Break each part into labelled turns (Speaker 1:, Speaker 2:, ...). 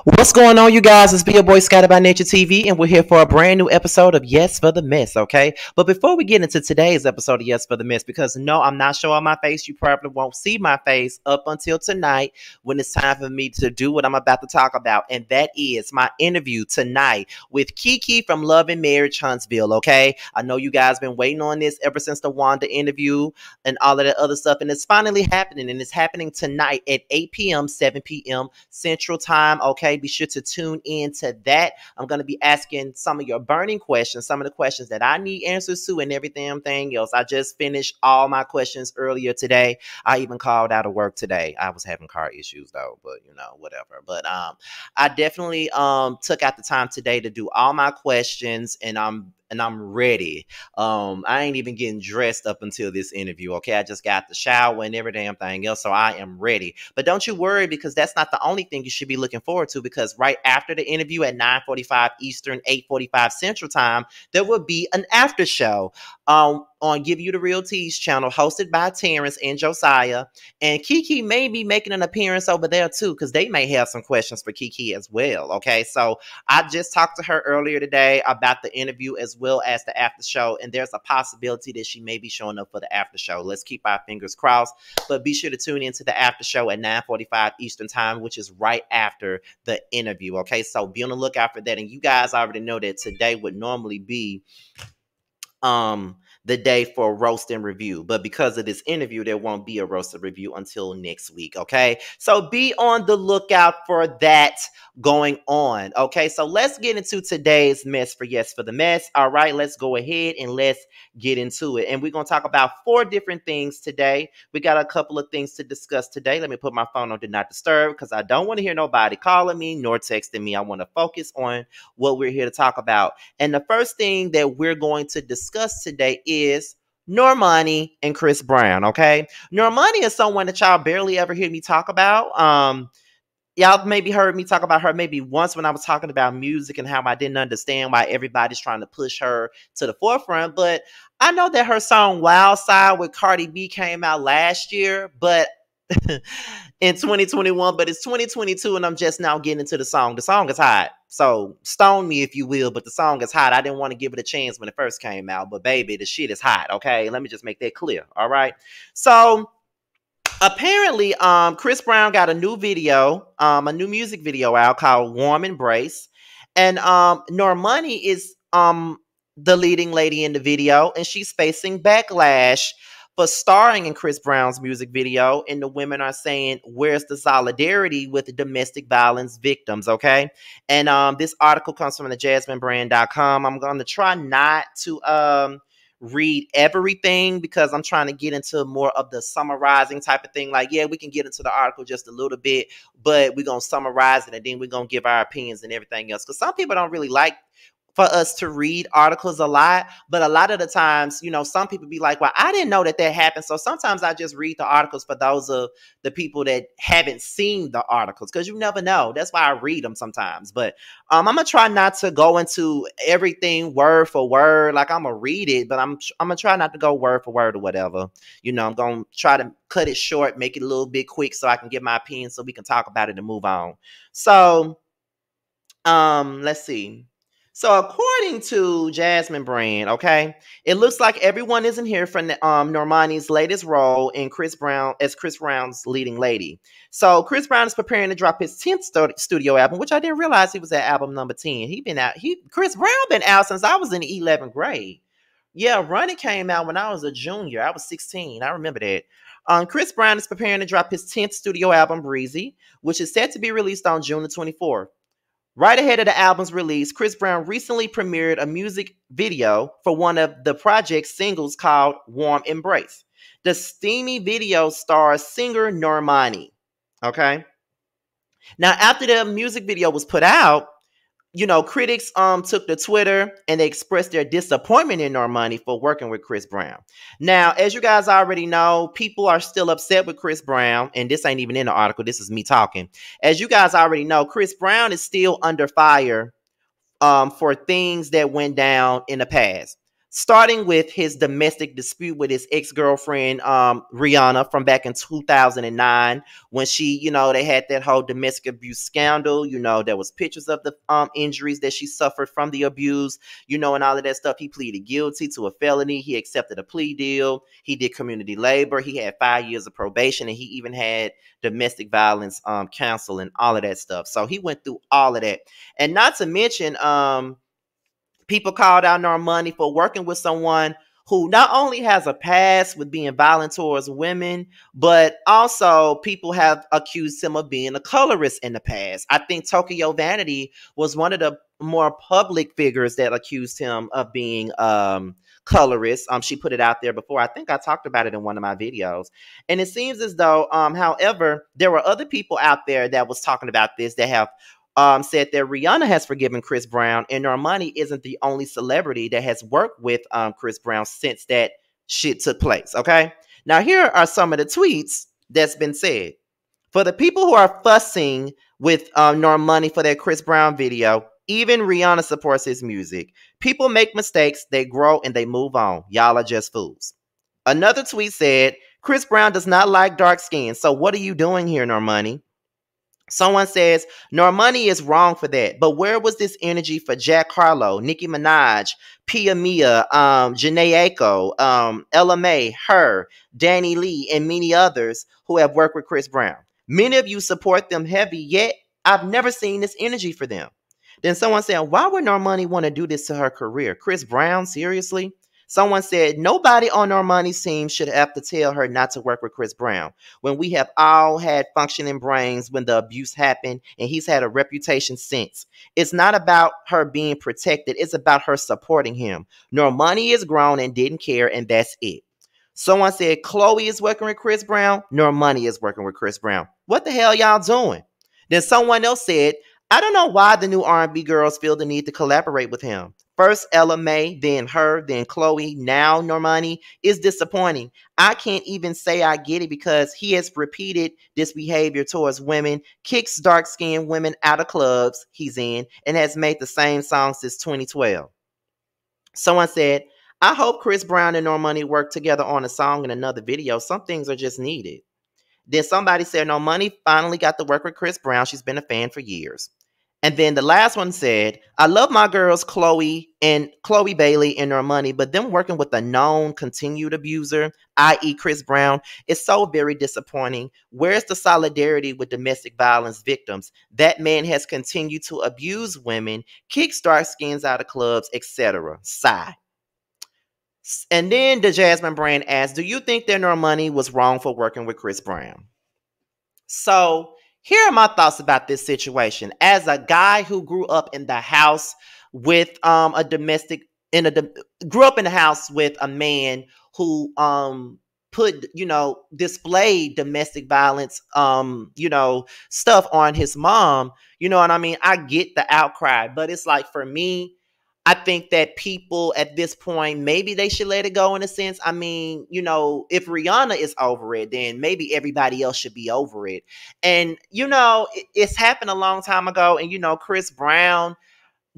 Speaker 1: What's going on, you guys? It's be your boy Scotty by Nature TV, and we're here for a brand new episode of Yes for the Mess, okay? But before we get into today's episode of Yes for the Mess, because no, I'm not showing my face. You probably won't see my face up until tonight when it's time for me to do what I'm about to talk about, and that is my interview tonight with Kiki from Love and Marriage Huntsville, okay? I know you guys been waiting on this ever since the Wanda interview and all of that other stuff, and it's finally happening, and it's happening tonight at 8 p.m., 7 p.m. Central Time, okay? Be sure to tune in to that. I'm going to be asking some of your burning questions, some of the questions that I need answers to, and everything else. I just finished all my questions earlier today. I even called out of work today. I was having car issues though, but whatever. But I definitely took out the time today to do all my questions, and I'm ready. I ain't even getting dressed up until this interview, okay? I just got the shower and every damn thing else, so I am ready. But don't you worry, because that's not the only thing you should be looking forward to, because right after the interview at 9:45 Eastern, 8:45 Central Time, there will be an after show on Give You the Real Tease channel, hosted by Terrence and Josiah. And Kiki may be making an appearance over there too, because they may have some questions for Kiki as well, okay? So I just talked to her earlier today about the interview as well as the after show, and there's a possibility that she may be showing up for the after show. Let's keep our fingers crossed, but be sure to tune into the after show at 9:45 Eastern Time, which is right after the interview, okay? So be on the lookout for that, and you guys already know that today would normally be the day for roast and review, but because of this interview, there won't be a roast and review until next week, okay? So be on the lookout for that going on, okay? So let's get into today's mess for Yes for the Mess. All right, let's go ahead and let's get into it. And we're going to talk about 4 different things today. We got a couple of things to discuss today. Let me put my phone on Do Not Disturb, because I don't want to hear nobody calling me nor texting me. I want to focus on what we're here to talk about. And the first thing that we're going to discuss today is Normani and Chris Brown, okay? Normani is someone that y'all barely ever hear me talk about. Y'all maybe heard me talk about her maybe once when I was talking about music and how I didn't understand why everybody's trying to push her to the forefront. But I know that her song Wild Side with Cardi B came out last year, but in 2021, but it's 2022 and I'm just now getting into the song. The song is hot. So stone me if you will, but the song is hot. I didn't want to give it a chance when it first came out, but baby, the shit is hot, okay? Let me just make that clear, all right? So apparently, Chris Brown got a new video, a new music video out called Warm Embrace. And Normani is the leading lady in the video, and she's facing backlash for starring in Chris Brown's music video. And the women are saying, where's the solidarity with the domestic violence victims, okay? And this article comes from the JasmineBrand.com. I'm going to try not to read everything, because I'm trying to get into more of the summarizing type of thing. Like, yeah, we can get into the article just a little bit, but we're going to summarize it, and then we're going to give our opinions and everything else. Because some people don't really like for us to read articles a lot, but a lot of the times, some people be like, well, I didn't know that happened. So sometimes I just read the articles for those of the people that haven't seen the articles, because you never know. That's why I read them sometimes. But I'm gonna try not to go into everything word for word. Like, I'm gonna read it, but I'm gonna try not to go word for word or whatever. I'm gonna try to cut it short, make it a little bit quick, so I can give my opinion, so we can talk about it and move on. So let's see. So according to Jasmine Brand, okay, it looks like everyone isn't here for Normani's latest role in Chris Brown's leading lady. So Chris Brown is preparing to drop his 10th studio album, which I didn't realize he was at album number 10. Chris Brown been out since I was in the 11th grade. Yeah, Running came out when I was a junior. I was 16. I remember that. Chris Brown is preparing to drop his 10th studio album, Breezy, which is set to be released on June the 24th. Right ahead of the album's release, Chris Brown recently premiered a music video for one of the project's singles called Warm Embrace. The steamy video stars singer Normani. Okay. Now, after the music video was put out, critics took to Twitter and they expressed their disappointment in Normani for working with Chris Brown. Now, as you guys already know, people are still upset with Chris Brown, and this ain't even in the article. This is me talking. As you guys already know, Chris Brown is still under fire for things that went down in the past. starting with his domestic dispute with his ex-girlfriend Rihanna from back in 2009 when she, they had that whole domestic abuse scandal. There was pictures of the injuries that she suffered from the abuse, and all of that stuff. He pleaded guilty to a felony. He accepted a plea deal. He did community labor. He had 5 years of probation, and he even had domestic violence counsel and all of that stuff. So he went through all of that. And not to mention, people called out Normani for working with someone who not only has a past with being violent towards women, but also people have accused him of being a colorist in the past. I think Tokyo Vanity was one of the more public figures that accused him of being colorist. She put it out there before. I think I talked about it in one of my videos. And it seems as though, however, there were other people out there that was talking about this that have said that Rihanna has forgiven Chris Brown, and Normani isn't the only celebrity that has worked with Chris Brown since that shit took place. Okay, now here are some of the tweets that's been said. For the people who are fussing with Normani for that Chris Brown video, even Rihanna supports his music. People make mistakes, they grow, and they move on. Y'all are just fools. Another tweet said, Chris Brown does not like dark skin, so what are you doing here, Normani? Someone says, Normani is wrong for that, but where was this energy for Jack Harlow, Nicki Minaj, Pia Mia, Janae Aiko, Ella Mai, her, Danny Lee, and many others who have worked with Chris Brown? Many of you support them heavy, yet I've never seen this energy for them. Then someone said, why would Normani want to do this to her career? Chris Brown, seriously? Someone said, nobody on Normani's team should have to tell her not to work with Chris Brown when we have all had functioning brains when the abuse happened and he's had a reputation since. It's not about her being protected. It's about her supporting him. Normani is grown and didn't care, and that's it. Someone said, Chloe is working with Chris Brown. Normani is working with Chris Brown. What the hell y'all doing? Then someone else said, I don't know why the new R&B girls feel the need to collaborate with him. First Ella Mai, then her, then Chloe, now Normani is disappointing. I can't even say I get it because he has repeated this behavior towards women, kicks dark-skinned women out of clubs he's in, and has made the same song since 2012. Someone said, I hope Chris Brown and Normani work together on a song and another video. Some things are just needed. Then somebody said, Normani finally got to work with Chris Brown. She's been a fan for years. And then the last one said, I love my girls, Chloe Bailey and Normani, but them working with a known continued abuser, i.e. Chris Brown, is so very disappointing. Where's the solidarity with domestic violence victims? That man has continued to abuse women, kick dark skins out of clubs, etc. Sigh. And then the Jasmine Brand asked, do you think that Normani was wrong for working with Chris Brown? So here are my thoughts about this situation. As a guy who grew up in the house with grew up in the house with a man who displayed domestic violence, stuff on his mom, you know what I mean? I get the outcry, but it's like, for me, I think that people at this point, maybe they should let it go in a sense. I mean, if Rihanna is over it, then maybe everybody else should be over it. And, it's happened a long time ago. And, Chris Brown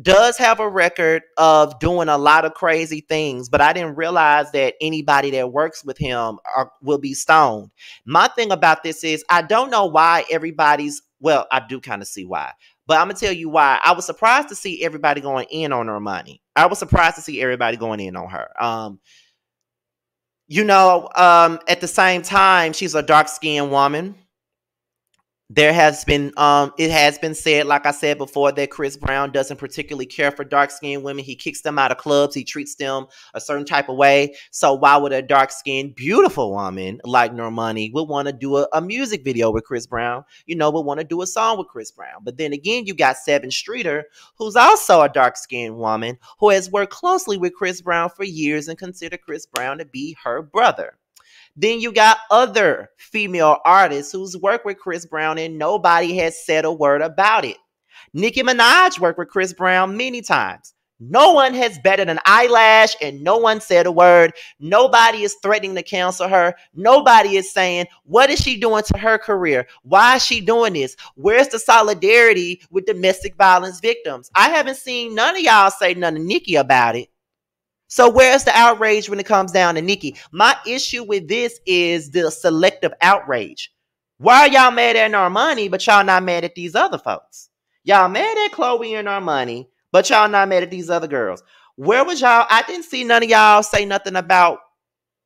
Speaker 1: does have a record of doing a lot of crazy things, but I didn't realize that anybody that works with him will be stoned. My thing about this is I don't know why I do kind of see why. But I'm going to tell you why. I was surprised to see everybody going in on her money. I was surprised to see everybody going in on her. At the same time, she's a dark-skinned woman. There has been, it has been said, like I said before, that Chris Brown doesn't particularly care for dark-skinned women. He kicks them out of clubs. He treats them a certain type of way. So why would a dark-skinned, beautiful woman like Normani would want to do a music video with Chris Brown? Would want to do a song with Chris Brown. But then again, you got Sevyn Streeter, who's also a dark-skinned woman who has worked closely with Chris Brown for years and considered Chris Brown to be her brother. Then you got other female artists who's worked with Chris Brown and nobody has said a word about it. Nicki Minaj worked with Chris Brown many times. No one has batted an eyelash and no one said a word. Nobody is threatening to cancel her. Nobody is saying, what is she doing to her career? Why is she doing this? Where's the solidarity with domestic violence victims? I haven't seen none of y'all say nothing to Nicki about it. So where's the outrage when it comes down to Nicki? My issue with this is the selective outrage. Why are y'all mad at Normani, but y'all not mad at these other folks? Y'all mad at Chloe and Normani, but y'all not mad at these other girls. Where was y'all? I didn't see none of y'all say nothing about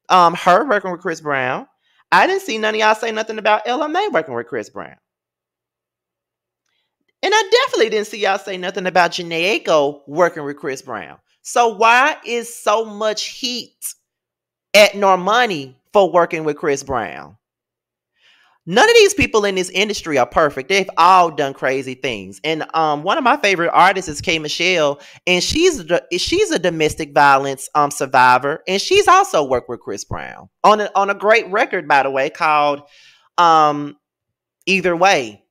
Speaker 1: her working with Chris Brown. I didn't see none of y'all say nothing about LMA working with Chris Brown. And I definitely didn't see y'all say nothing about Janae Aiko working with Chris Brown. So why is so much heat at Normani for working with Chris Brown? None of these people in this industry are perfect. They've all done crazy things. And one of my favorite artists is K Michelle, and she's a domestic violence survivor, and she's also worked with Chris Brown on a great record, by the way, called Either Way.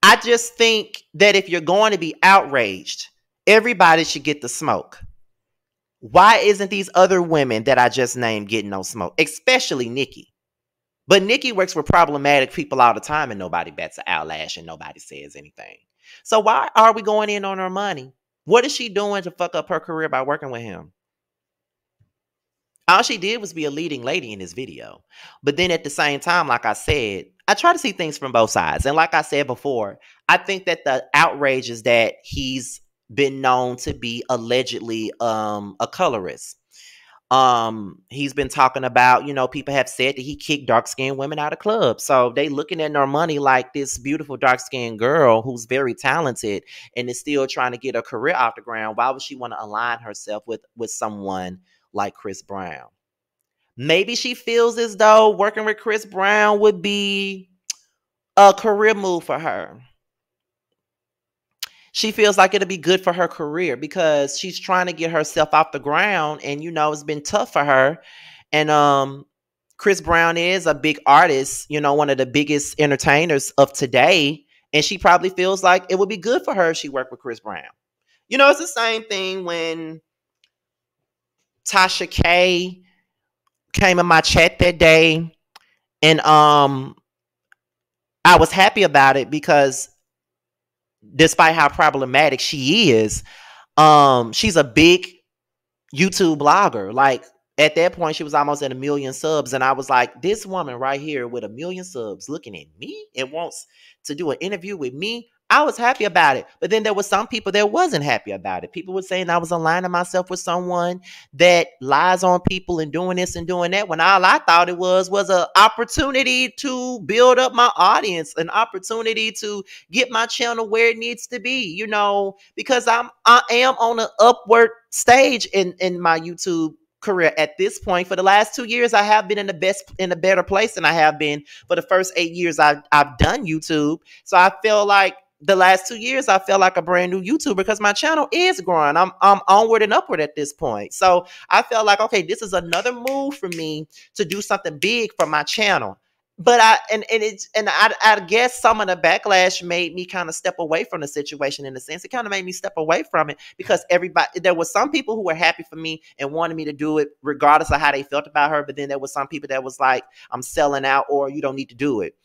Speaker 1: I just think that if you're going to be outraged, everybody should get the smoke. Why isn't these other women that I just named getting no smoke? Especially Nicki. But Nicki works with problematic people all the time and nobody bats an eyelash and nobody says anything. So why are we going in on her money? What is she doing to fuck up her career by working with him? All she did was be a leading lady in this video. But then at the same time, like I said, I try to see things from both sides. And like I said before, I think that the outrage is that he's been known to be allegedly a colorist. He's been talking about, people have said that he kicked dark-skinned women out of clubs. So they looking at Normani like this beautiful dark-skinned girl who's very talented and is still trying to get a career off the ground. Why would she want to align herself with someone like Chris Brown? Maybe she feels as though working with Chris Brown would be a career move for her. She feels like it'll be good for her career because she's trying to get herself off the ground, and it's been tough for her. And Chris Brown is a big artist, one of the biggest entertainers of today, and she probably feels like it would be good for her if she worked with Chris Brown. It's the same thing when Tasha K came in my chat that day, and I was happy about it because despite how problematic she is, she's a big YouTube blogger. Like at that point, she was almost at 1 million subs, and I was like, this woman right here with 1 million subs looking at me and wants to do an interview with me. I was happy about it. But then there was some people that wasn't happy about it. People were saying I was aligning myself with someone that lies on people and doing this and doing that, when all I thought it was an opportunity to build up my audience, an opportunity to get my channel where it needs to be, because I am on an upward stage in my YouTube career at this point. For the last 2 years, I have been in a better place than I have been for the first 8 years I've done YouTube. So I feel like the last 2 years, I felt like a brand new YouTuber because my channel is growing. I'm onward and upward at this point. So I felt like, okay, this is another move for me to do something big for my channel. But I guess some of the backlash made me kind of step away from the situation. In a sense, it kind of made me step away from it because there was some people who were happy for me and wanted me to do it regardless of how they felt about her. But then there was some people that was like, I'm selling out, or you don't need to do it.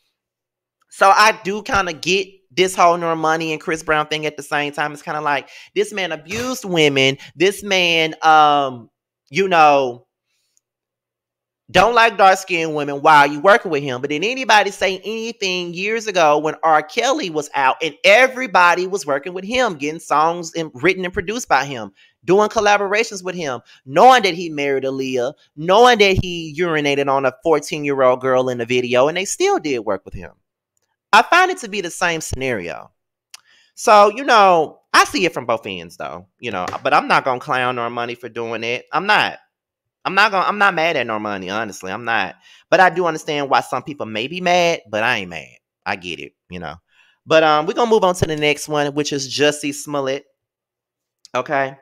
Speaker 1: So I do kind of get this whole Normani and Chris Brown thing at the same time. It's kind of like this man abused women. This man, don't like dark-skinned women while you working with him. But did anybody say anything years ago when R. Kelly was out and everybody was working with him, getting songs written and produced by him, doing collaborations with him, knowing that he married Aaliyah, knowing that he urinated on a 14-year-old girl in the video, and they still did work with him? I find it to be the same scenario. So, I see it from both ends though, but I'm not going to clown Normani for doing it. I'm not mad at Normani, honestly. I'm not. But I do understand why some people may be mad, but I ain't mad. I get it, But we're going to move on to the next one, which is Jussie Smollett. Okay.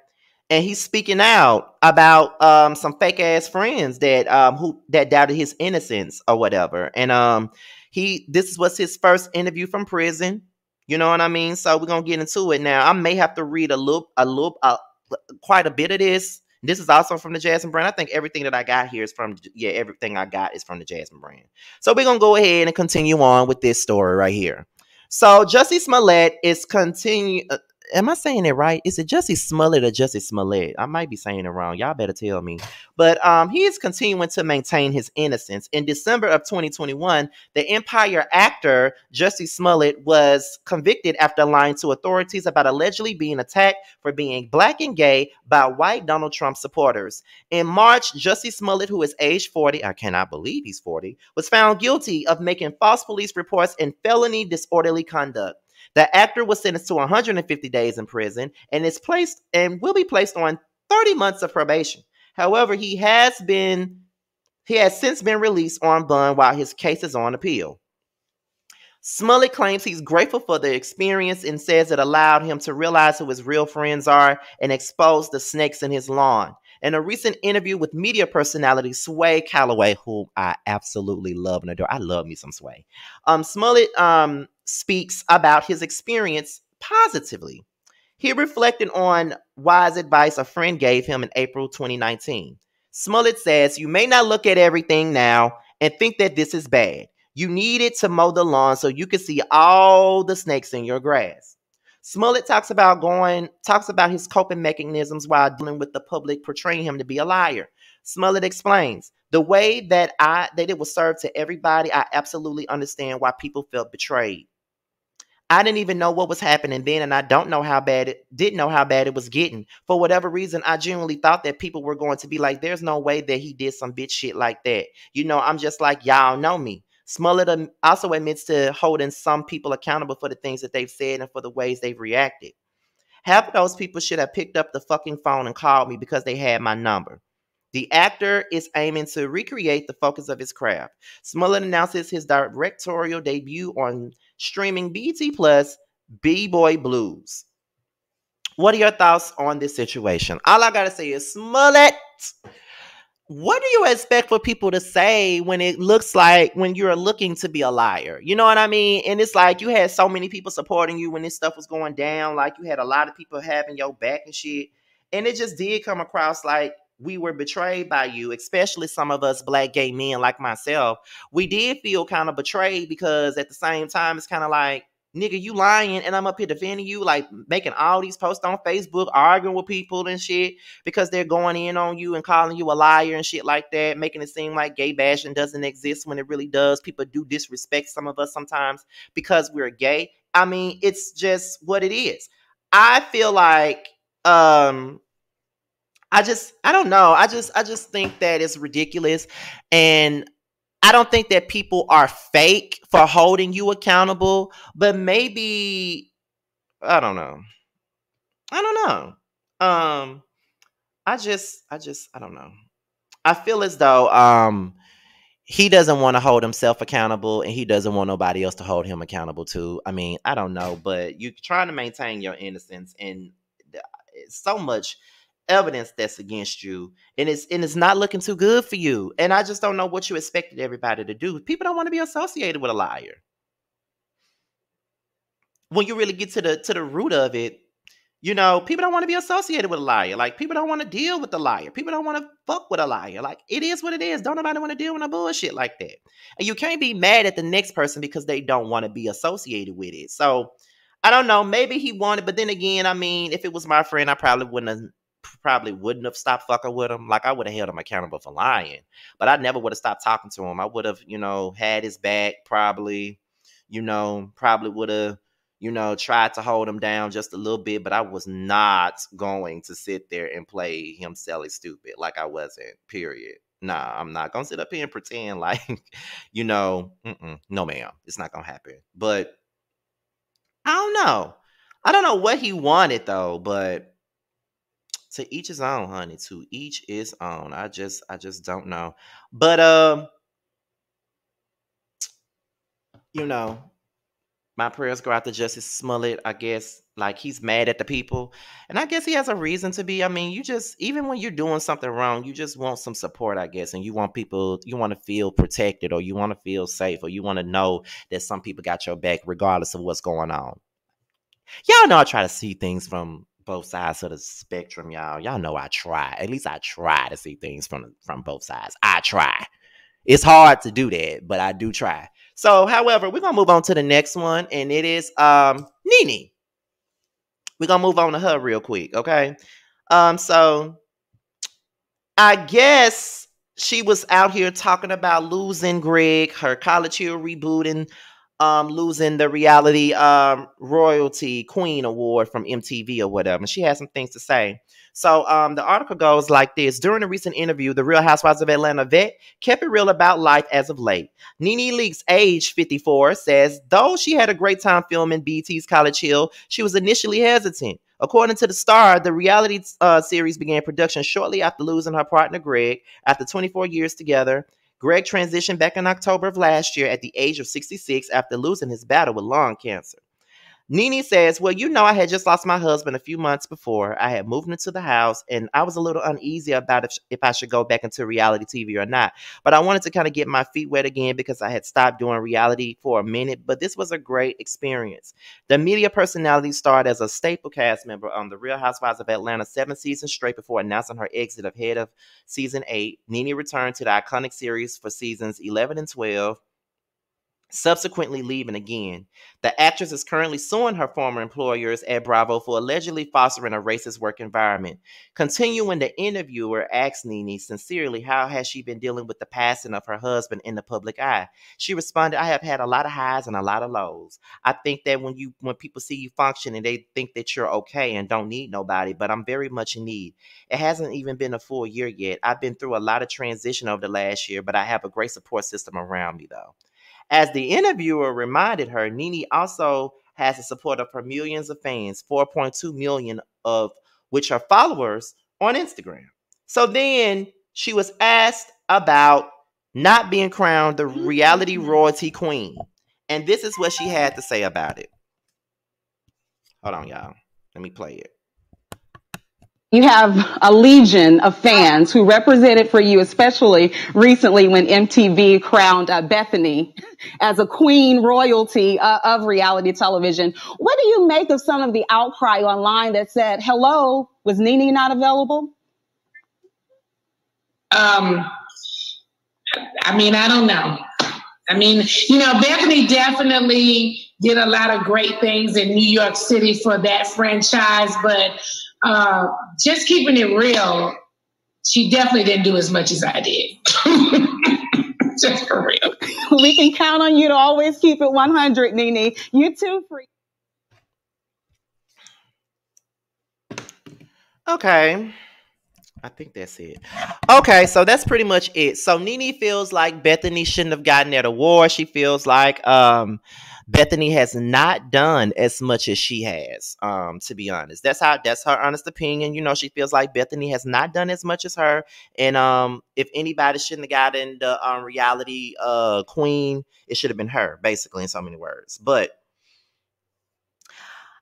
Speaker 1: And he's speaking out about some fake ass friends that doubted his innocence or whatever. And this was his first interview from prison. You know what I mean? So we're gonna get into it now. I may have to read quite a bit of this. This is also from the Jasmine brand. I think everything that I got here is everything I got is from the Jasmine brand. So we're gonna go ahead and continue on with this story right here. So Jussie Smollett is am I saying it right? Is it Jussie Smollett or Jussie Smollett? I might be saying it wrong. Y'all better tell me. But he is continuing to maintain his innocence. In December of 2021, the Empire actor Jussie Smollett was convicted after lying to authorities about allegedly being attacked for being black and gay by white Donald Trump supporters. In March, Jussie Smollett, who is age 40, I cannot believe he's 40, was found guilty of making false police reports and felony disorderly conduct. The actor was sentenced to 150 days in prison and is placed and will be placed on 30 months of probation. However, he has since been released on bond while his case is on appeal. Smollett claims he's grateful for the experience and says it allowed him to realize who his real friends are and expose the snakes in his lawn. In a recent interview with media personality Sway Calloway, whom I absolutely love and adore, I love me some Sway. Smollett speaks about his experience positively. He reflected on wise advice a friend gave him in April 2019. Smollett says, "You may not look at everything now and think that this is bad. You needed to mow the lawn so you could see all the snakes in your grass." Smollett talks about his coping mechanisms while dealing with the public portraying him to be a liar. Smollett explains, "The way that it was served to everybody, I absolutely understand why people felt betrayed. I didn't even know what was happening then, and I didn't know how bad it was getting. For whatever reason, I genuinely thought that people were going to be like, there's no way that he did some bitch shit like that. I'm just like, y'all know me." Smollett also admits to holding some people accountable for the things that they've said and for the ways they've reacted. "Half of those people should have picked up the fucking phone and called me because they had my number." The actor is aiming to recreate the focus of his craft. Smollett announces his directorial debut on streaming BT Plus, B-Boy Blues. What are your thoughts on this situation? All I gotta say is, Smollett, what do you expect for people to say when it looks like when you're looking to be a liar? You know what I mean? And it's like you had so many people supporting you when this stuff was going down. Like you had a lot of people having your back and shit. And it just did come across like we were betrayed by you, especially some of us black gay men like myself. We did feel kind of betrayed because at the same time, it's kind of like, nigga, you lying and I'm up here defending you, like making all these posts on Facebook, arguing with people and shit because they're going in on you and calling you a liar and shit like that, making it seem like gay bashing doesn't exist when it really does. People do disrespect some of us sometimes because we're gay. I mean, it's just what it is. I feel like I don't know. I just think that it's ridiculous, and I don't think that people are fake for holding you accountable, but maybe I don't know. I don't know. I don't know. I feel as though he doesn't want to hold himself accountable and he doesn't want nobody else to hold him accountable too. I mean, I don't know, but you're trying to maintain your innocence and it's so much evidence that's against you and it's not looking too good for you. And I just don't know what you expected everybody to do. People don't want to be associated with a liar. When you really get to the root of it, people don't want to be associated with a liar. Like people don't want to deal with the liar. People don't want to fuck with a liar. Like it is what it is. Don't nobody want to deal with a bullshit like that. And you can't be mad at the next person because they don't want to be associated with it. So I don't know. Maybe he wanted, but then again, I mean, if it was my friend, I probably wouldn't have stopped fucking with him. Like I would have held him accountable for lying, but I never would have stopped talking to him. I would have, had his back. Probably would have tried to hold him down just a little bit, but I was not going to sit there and play him silly stupid like I wasn't, period. Nah, I'm not going to sit up here and pretend like, no, ma'am, it's not going to happen. But I don't know. I don't know what he wanted though, but to each his own, honey. To each his own. I just don't know. But you know, my prayers go out to Justice Smollett. I guess like he's mad at the people, and I guess he has a reason to be. I mean, you just even when you're doing something wrong, you just want some support, I guess, and you want people, you want to feel protected, or you want to feel safe, or you want to know that some people got your back regardless of what's going on. Y'all know I try to see things from both sides of the spectrum, y'all. Y'all know I try. At least I try to see things from both sides. I try. It's hard to do that, but I do try. So, however, we're gonna move on to the next one, and it is Nene. We're gonna move on to her real quick, okay? So I guess she was out here talking about losing Greg, her college year rebooting, losing the reality royalty queen award from MTV or whatever. And she had some things to say. So the article goes like this. During a recent interview, the Real Housewives of Atlanta vet kept it real about life as of late. Nene Leakes, age 54, says though she had a great time filming BT's College Hill, she was initially hesitant. According to the Star, the reality series began production shortly after losing her partner Greg. After 24 years together, Greg transitioned back in October of last year at the age of 66 after losing his battle with lung cancer. Nene says, well, I had just lost my husband a few months before. I had moved into the house and I was a little uneasy about if I should go back into reality TV or not. But I wanted to kind of get my feet wet again because I had stopped doing reality for a minute. But this was a great experience. The media personality starred as a staple cast member on The Real Housewives of Atlanta 7 seasons straight before announcing her exit of head of season 8. Nene returned to the iconic series for seasons 11 and 12, subsequently leaving again. The actress is currently suing her former employers at Bravo for allegedly fostering a racist work environment. Continuing, the interviewer asked Nene sincerely how has she been dealing with the passing of her husband in the public eye. She responded, I have had a lot of highs and a lot of lows. I think that when people see you functioning, they think that you're okay and don't need nobody, but I'm very much in need. It hasn't even been a full year yet. I've been through a lot of transition over the last year, but I have a great support system around me though. As the interviewer reminded her, Nene also has the support of her millions of fans, 4.2 million of which are followers on Instagram. So then she was asked about not being crowned the reality royalty queen. And this is what she had to say about it. Hold on, y'all. Let me play it.
Speaker 2: You have a legion of fans who represented for you, especially recently when MTV crowned Bethany as a queen royalty of reality television. What do you make of some of the outcry online that said, hello, was Nene not available?
Speaker 3: I don't know. Bethany definitely did a lot of great things in New York City for that franchise, but just keeping it real, she definitely didn't do as much as I did. Just for real.
Speaker 2: We can count on you to always keep it 100, Nene. You too, free.
Speaker 1: Okay. I think that's it. Okay, so that's pretty much it. So Nene feels like Bethany shouldn't have gotten that award. She feels like Bethany has not done as much as she has. To be honest, that's her honest opinion. She feels like Bethany has not done as much as her. And if anybody shouldn't have gotten the reality queen, it should have been her, basically, in so many words. But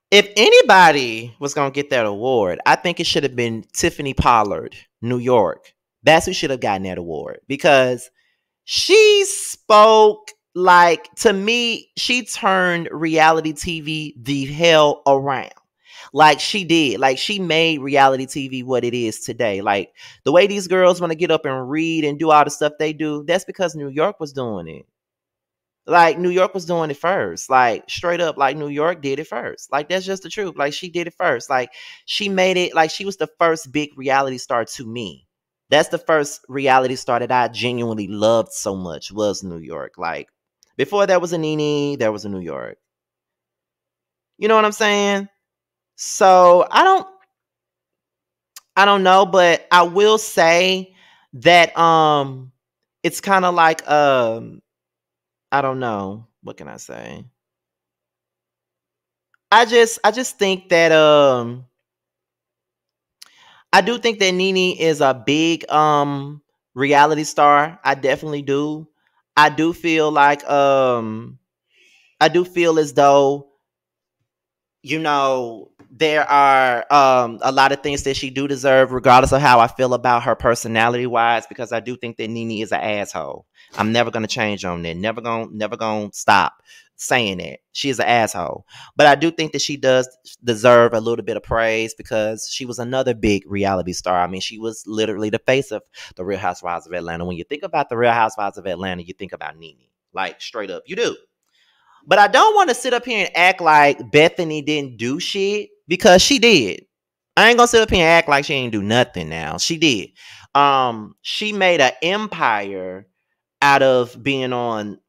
Speaker 1: if anybody was going to get that award, I think it should have been Tiffany Pollard, New York. That's who should have gotten that award because she spoke like, to me, she turned reality TV the hell around. Like she did. Like she made reality TV what it is today. Like the way these girls want to get up and read and do all the stuff they do, that's because New York was doing it. Like New York was doing it first. Like straight up, like New York did it first. Like that's just the truth. Like she did it first. Like she made it, like she was the first big reality star to me. That's the first reality star that I genuinely loved so much was New York. Like before there was a Nene, there was a New York. You know what I'm saying? So I don't know, but I will say that it's kind of like I don't know. What can I say? I just think that I do think that Nene is a big reality star. I definitely do. I do feel like I do feel as though there are a lot of things that she do deserve, regardless of how I feel about her personality wise, because I do think that Nene is an asshole. I'm never gonna change on that. Never gonna stop saying that. She is an asshole. But I do think that she does deserve a little bit of praise because she was another big reality star. I mean, she was literally the face of the Real Housewives of Atlanta. When you think about the Real Housewives of Atlanta, you think about Nene. Like straight up. You do. But I don't want to sit up here and act like Bethany didn't do shit. because she did. I ain't gonna sit up here and act like she ain't do nothing now. She did. She made an empire out of being on,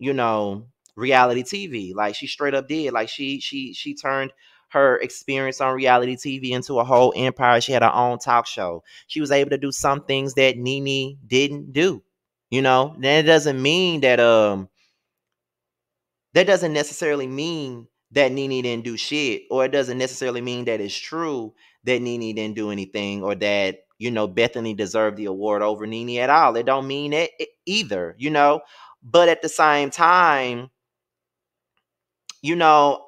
Speaker 1: reality TV. Like she straight up did. Like she turned her experience on reality TV into a whole empire. She had her own talk show. She was able to do some things that Nene didn't do. Then it doesn't mean that doesn't necessarily mean that Nene didn't do shit, or it doesn't necessarily mean that it's true that Nene didn't do anything, or that Bethany deserved the award over Nene at all. It don't mean it either. But at the same time, you know,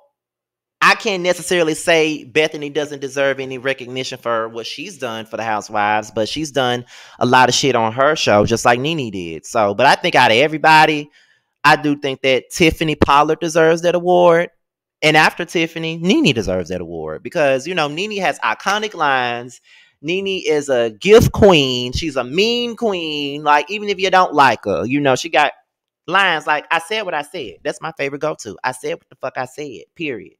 Speaker 1: I can't necessarily say Bethany doesn't deserve any recognition for what she's done for the Housewives, but she's done a lot of shit on her show, just like Nene did. So, but I think out of everybody, I do think that Tiffany Pollard deserves that award. And after Tiffany, Nene deserves that award because, Nene has iconic lines. Nene is a gift queen. She's a mean queen. Like, even if you don't like her, she got lines like, I said what I said. That's my favorite go-to. I said what the fuck I said, period.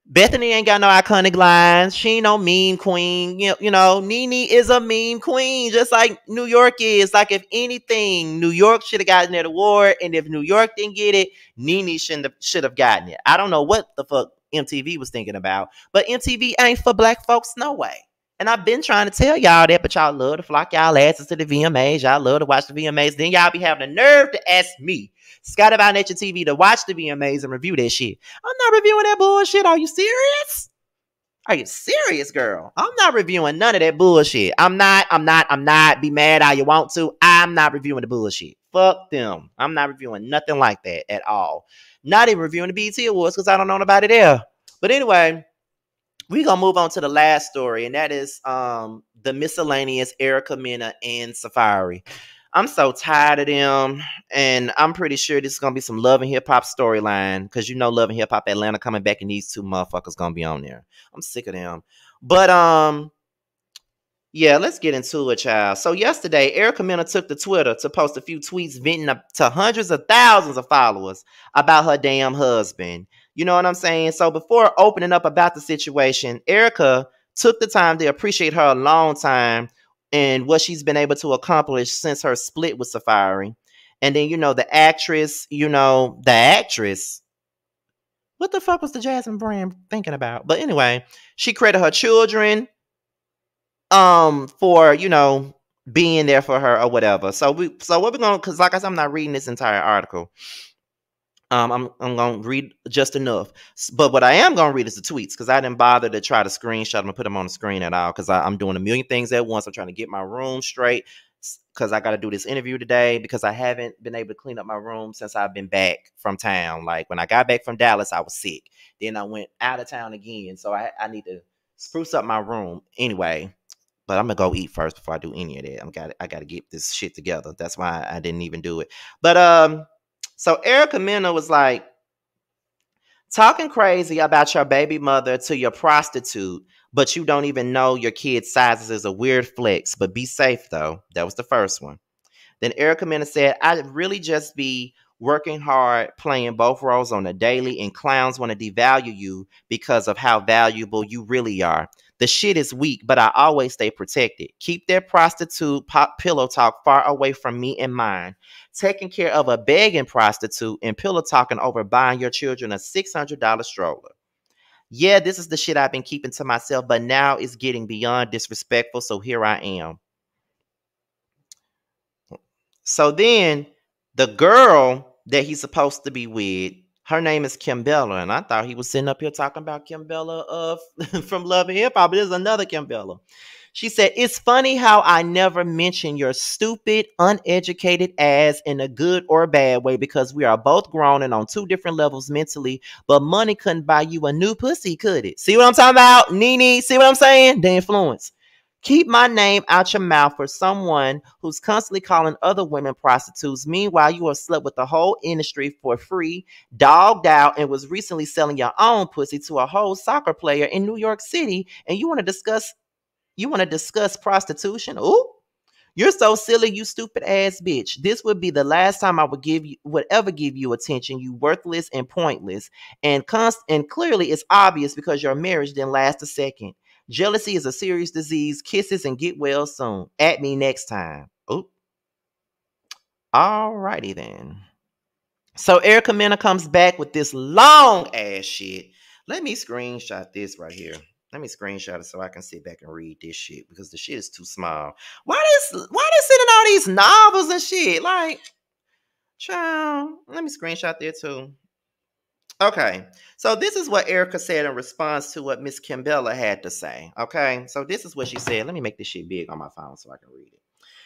Speaker 1: Bethany ain't got no iconic lines. She ain't no meme queen. Nene is a meme queen, just like New York is. Like, if anything, New York should have gotten that award, and if New York didn't get it, Nene should have gotten it. I don't know what the fuck MTV was thinking about, but MTV ain't for black folks, no way. And I've been trying to tell y'all that, but y'all love to flock y'all asses to the VMAs. Y'all love to watch the VMAs. Then y'all be having the nerve to ask me, Scott about Nature TV, to watch the VMAs and review that shit. I'm not reviewing that bullshit. Are you serious? Are you serious, girl? I'm not reviewing none of that bullshit. I'm not. Be mad how you want to. I'm not reviewing the bullshit. Fuck them. I'm not reviewing nothing like that at all. Not even reviewing the BET Awards because I don't know nobody there. But anyway, we're going to move on to the last story, and that is the miscellaneous Erica, Mena, and Safaree. I'm so tired of them, and I'm pretty sure this is going to be some Love and Hip Hop storyline, because Love and Hip Hop Atlanta coming back, and these two motherfuckers going to be on there. I'm sick of them. But, yeah, let's get into it, child. So yesterday, Erica Mena took to Twitter to post a few tweets venting up to hundreds of thousands of followers about her damn husband. You know what I'm saying? So before opening up about the situation, Erica took the time to appreciate her alone time and what she's been able to accomplish since her split with Safaree. And then, the actress, what the fuck was the Jasmine brand thinking about? But anyway, she credited her children for, being there for her or whatever. So what we're going to, because like I said, I'm not reading this entire article. I'm going to read just enough. But what I am going to read is the tweets, because I didn't bother to try to screenshot them and put them on the screen at all, because I'm doing a million things at once. I'm trying to get my room straight, because I got to do this interview today, because I haven't been able to clean up my room since I've been back from town. Like, when I got back from Dallas, I was sick. Then I went out of town again. So I need to spruce up my room anyway. But I'm going to go eat first before I do any of that. I got to get this shit together. That's why I didn't even do it. But, so Erica Mena was like, talking crazy about your baby mother to your prostitute, but you don't even know your kid's sizes is a weird flex, but be safe though. That was the first one. Then Erica Mena said, I'd really just be working hard, playing both roles on a daily, and clowns want to devalue you because of how valuable you really are. The shit is weak, but I always stay protected. Keep that prostitute pillow talk far away from me and mine. Taking care of a begging prostitute and pillow talking over buying your children a $600 stroller. Yeah, this is the shit I've been keeping to myself, but now it's getting beyond disrespectful, so here I am. So then the girl that he's supposed to be with, her name is Kimbella, and I thought he was sitting up here talking about Kimbella from Love and Hip Hop, but there's another Kimbella. She said, it's funny how I never mention your stupid, uneducated ass in a good or bad way, because we are both grown and on two different levels mentally, but money couldn't buy you a new pussy, could it? See what I'm talking about, Nene? See what I'm saying? The influence. Keep my name out your mouth for someone who's constantly calling other women prostitutes. Meanwhile, you have slept with the whole industry for free, dogged out, and was recently selling your own pussy to a whole soccer player in New York City. And you want to discuss prostitution? Ooh, You're so silly, you stupid ass bitch. This would be the last time I would ever give you attention, you worthless and pointless. And clearly it's obvious because your marriage didn't last a second. Jealousy is a serious disease. Kisses and get well soon. At me next time. Oop. Alrighty then. So Erica Mena comes back with this long ass shit. Let me screenshot this right here. Let me screenshot it so I can sit back and read this shit because the shit is too small. Why they sending all these novels and shit? Like, child, let me screenshot there too. Okay, so this is what Erica said in response to what Miss Kimbella had to say. Okay, so this is what she said. Let me make this shit big on my phone so I can read it.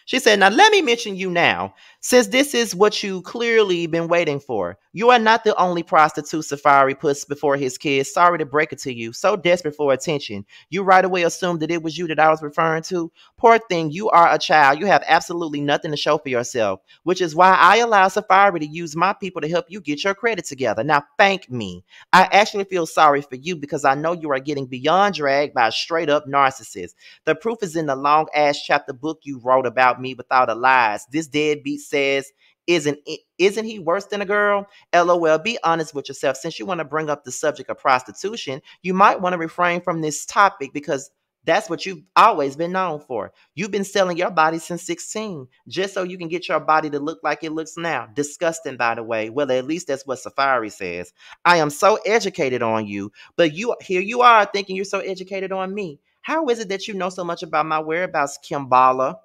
Speaker 1: She said, now let me mention you now, since this is what you clearly been waiting for. You are not the only prostitute Safaree puts before his kids. Sorry to break it to you. So desperate for attention. You right away assumed that it was you that I was referring to. Poor thing, you are a child. You have absolutely nothing to show for yourself, which is why I allow Safaree to use my people to help you get your credit together. Now thank me. I actually feel sorry for you because I know you are getting beyond dragged by a straight up narcissist. The proof is in the long ass chapter book you wrote about me without a lies. This deadbeat says, isn't he worse than a girl? LOL, be honest with yourself. Since you want to bring up the subject of prostitution, you might want to refrain from this topic because that's what you've always been known for. You've been selling your body since 16, just so you can get your body to look like it looks now. Disgusting, by the way. Well, at least that's what Safaree says. I am so educated on you, but here you are thinking you're so educated on me. How is it that you know so much about my whereabouts, Kimbala?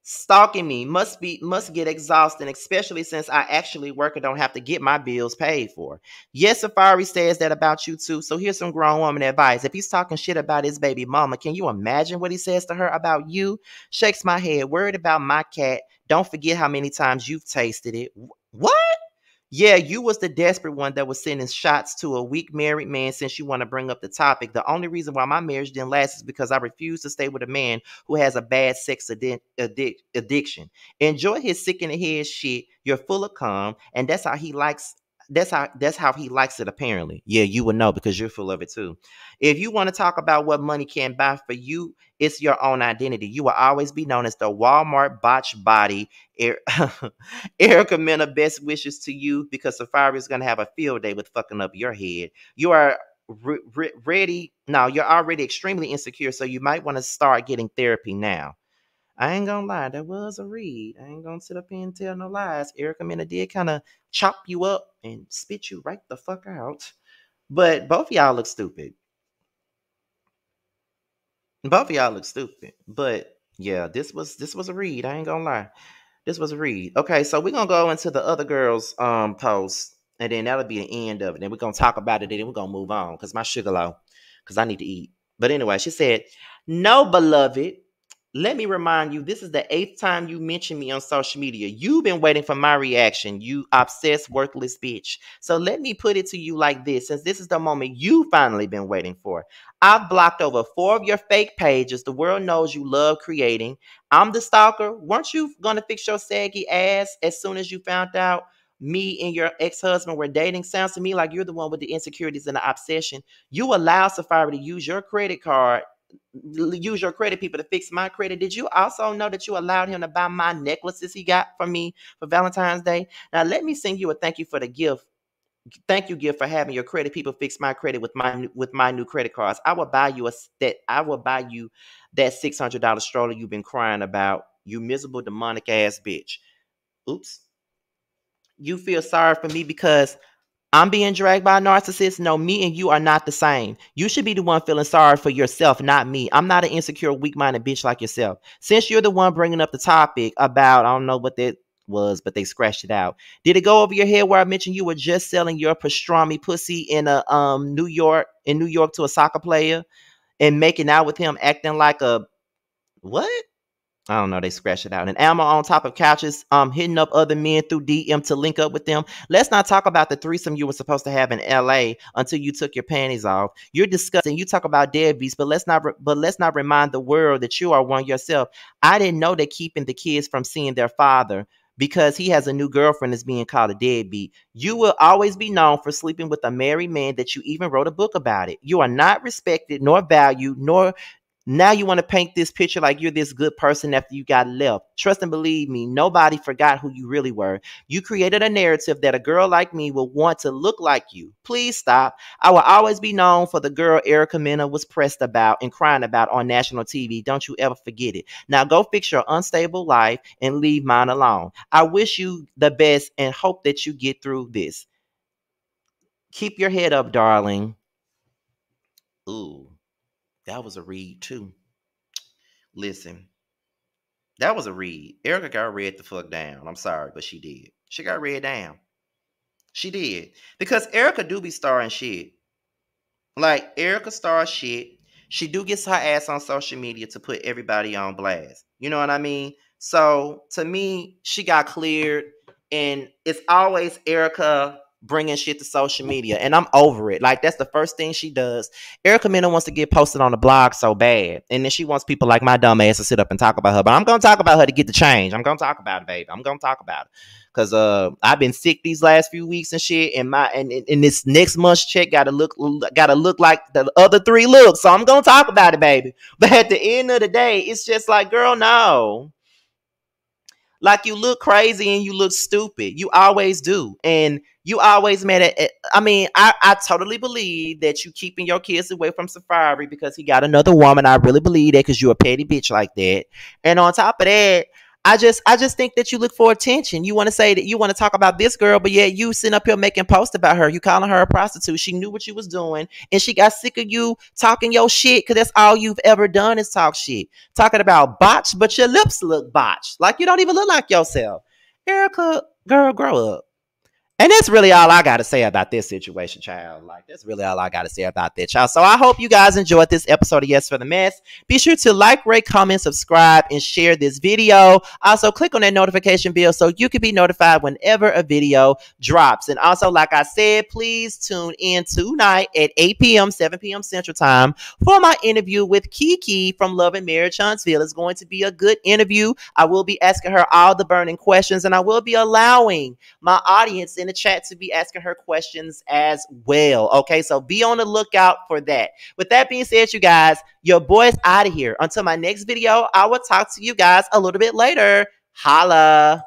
Speaker 1: Stalking me must get exhausting, especially since I actually work and don't have to get my bills paid for. Yes, Safaree says that about you too. So here's some grown woman advice. If he's talking shit about his baby mama, can you imagine what he says to her about you? Shakes my head, worried about my cat. Don't forget how many times you've tasted it. What? Yeah, you was the desperate one that was sending shots to a weak married man since you want to bring up the topic. The only reason why my marriage didn't last is because I refused to stay with a man who has a bad sex addiction. Enjoy his sick in the head shit. You're full of calm, and that's how he likes. That's how he likes it. Apparently, yeah, you would know because you're full of it too. If you want to talk about what money can buy for you, it's your own identity. You will always be known as the Walmart botch body. Erica Mena, best wishes to you because Safaree is going to have a field day with fucking up your head. You are ready. No, you're already extremely insecure, so you might want to start getting therapy now. I ain't gonna lie, that was a read. I ain't gonna sit up here and tell no lies. Erica Mena did kind of chop you up and spit you right the fuck out. But both of y'all look stupid. Both of y'all look stupid. But yeah, this was a read. I ain't gonna lie. This was a read. Okay, so we're gonna go into the other girl's post, and then that'll be the end of it. Then we're gonna talk about it, and then we're gonna move on because my sugar low, because I need to eat. But anyway, she said, no, beloved. Let me remind you, this is the 8th time you mentioned me on social media. You've been waiting for my reaction, you obsessed, worthless bitch. So let me put it to you like this, since this is the moment you finally been waiting for. I've blocked over 4 of your fake pages. The world knows you love creating. I'm the stalker. Weren't you going to fix your saggy ass as soon as you found out me and your ex-husband were dating? Sounds to me like you're the one with the insecurities and the obsession. You allowed Safaree to use your credit card, use your credit people to fix my credit. Did you also know that you allowed him to buy my necklaces he got from me for Valentine's Day? Now let me send you a thank you for the gift. Thank you, gift, for having your credit people fix my credit with my new credit cards. I will buy you that $600 stroller you've been crying about. You miserable demonic ass bitch. Oops. You feel sorry for me because I'm being dragged by a narcissist? No, me and you are not the same. You should be the one feeling sorry for yourself, not me. I'm not an insecure, weak-minded bitch like yourself. Since you're the one bringing up the topic about, I don't know what that was, but they scratched it out. Did it go over your head where I mentioned you were just selling your pastrami pussy in New York to a soccer player and making out with him, acting like a what? I don't know, they scratched it out. And Alma on top of couches, hitting up other men through DM to link up with them. Let's not talk about the threesome you were supposed to have in LA until you took your panties off. You're disgusting. You talk about deadbeats, but let's not remind the world that you are one yourself. I didn't know that keeping the kids from seeing their father because he has a new girlfriend is being called a deadbeat. You will always be known for sleeping with a married man that you even wrote a book about it. You are not respected nor valued, nor Now you want to paint this picture like you're this good person after you got left. Trust and believe me, nobody forgot who you really were. You created a narrative that a girl like me would want to look like you. Please stop. I will always be known for the girl Erica Mena was pressed about and crying about on national TV. Don't you ever forget it. Now go fix your unstable life and leave mine alone. I wish you the best and hope that you get through this. Keep your head up, darling. Ooh, that was a read too. Listen, that was a read. Erica got read the fuck down. I'm sorry, but she did. She got read down. She did. Because Erica do be starring shit. Like, Erica stars shit. She do gets her ass on social media to put everybody on blast. You know what I mean? So, to me, she got cleared. And it's always Erica bringing shit to social media. And I'm over it. Like, that's the first thing she does. Erica Mena wants to get posted on the blog so bad. And then she wants people like my dumb ass to sit up and talk about her. But I'm going to talk about her to get the change. I'm going to talk about it, baby. I'm going to talk about it. Cause I've been sick these last few weeks and shit, and this next month's check gotta look like the other 3 looks. So I'm gonna talk about it, baby. But at the end of the day, it's just like, girl, no. Like, you look crazy and you look stupid. You always do. And you always mad at I mean, I totally believe that you keeping your kids away from Safaree because he got another woman. I really believe that because you're a petty bitch like that. And on top of that, I just think that you look for attention. You want to say that you want to talk about this girl, but yet you sitting up here making posts about her. You calling her a prostitute. She knew what you was doing, and she got sick of you talking your shit because that's all you've ever done is talk shit. Talking about botched, but your lips look botched. Like you don't even look like yourself. Erica, girl, grow up. And that's really all I got to say about this situation, child. Like, that's really all I got to say about that, child. So I hope you guys enjoyed this episode of Yes for the Mess. Be sure to like, rate, comment, subscribe, and share this video. Also, click on that notification bell so you can be notified whenever a video drops. And also, like I said, please tune in tonight at 8 p.m., 7 p.m. Central Time for my interview with Kiki from Love and Marriage Huntsville. It's going to be a good interview. I will be asking her all the burning questions, and I will be allowing my audience in the chat to be asking her questions as well. Okay, so be on the lookout for that. With that being said, you guys, your boy's out of here. Until my next video, I will talk to you guys a little bit later. Holla.